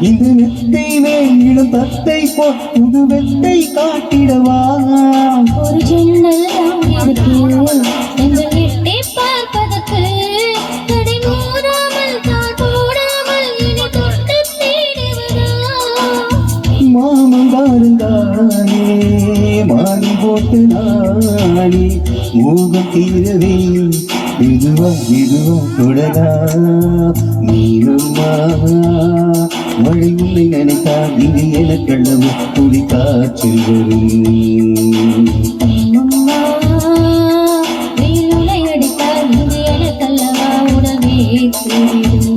இந்த மெத்தை வேண்டிடும் தத்தை புது வெத்தை காட்டிடவா ஒரு ஜன்னல் இருக்கு எங்கள் எட்டை பார்ப்பதற்கு கடை மூடாமல் தான் போடாமல் இனி தொட்டு தேடுவதா மாமன் பாருந்தானே மாறி போட்டு நானே மோகம் தீரவே இதுவா தொடரா நீனும்மா மழை உன்னை நினைத்தால் இங்கு எனக்கள்ளவு குடி காற்றில் வரும் வெயிலுலை அடித்தால் இங்கு எனக்கல்லவா உடவே கூடிடும்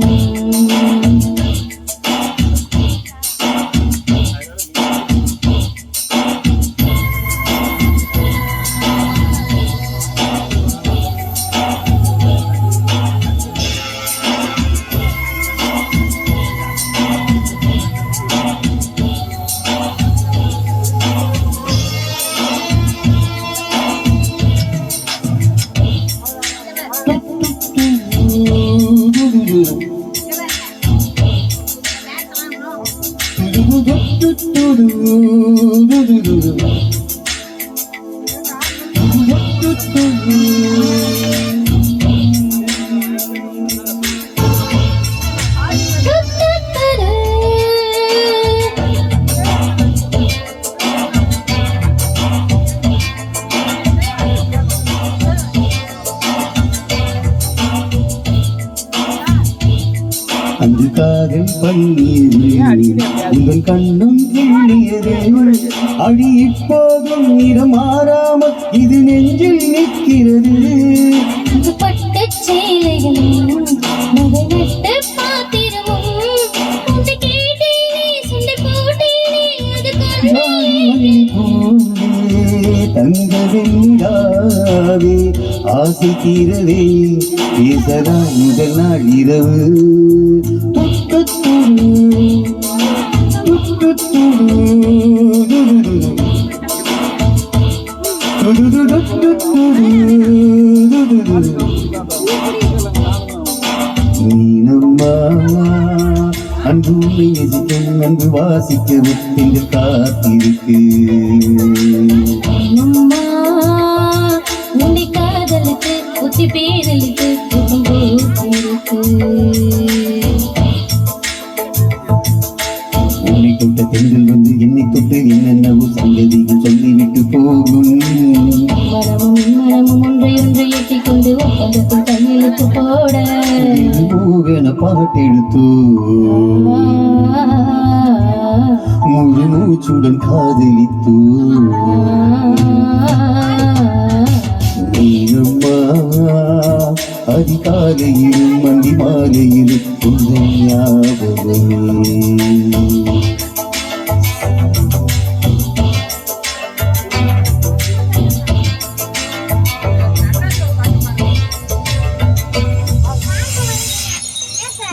அன்று காதல் பண்ணியது உங்கள் கண்ணும் கிள்ளியது அடி இப்போதும் நிறம் மாறாமல் இது நெஞ்சில் நிற்கிறது பட்டு சேலைகளும் நகை பாத்திரமும் உண்டு கேட்டேனே சுண்டி போட்டேனே அது தங்க வெண்ணிடாவே ஆசை தீரவே பேசலா முதல் நாள் இரவு நீனம்மா அன்பு உன்னை எதிர்க்கும் அன்பு வாசிக்கவும் என்று காத்திருக்கு உன்னை காதலுக்கு ஒத்தி பேரலுக்கு உன்னை தொட்ட பெண்கள் வந்து என்னை தொட்டு என்னென்னவோ சங்கதிகள் சொல்லிவிட்டு போகும் மனமும் ஒன்றை எட்டிக் கொண்டு ஒப்பந்தத்தில் கையெழுத்து போட போகன பாட்டெடுத்தோ முழு மூச்சுடன் காதலித்தோ நீனம்மா அதிகாலையிலும் மண்டி மாலையிலும் ஞாபகமே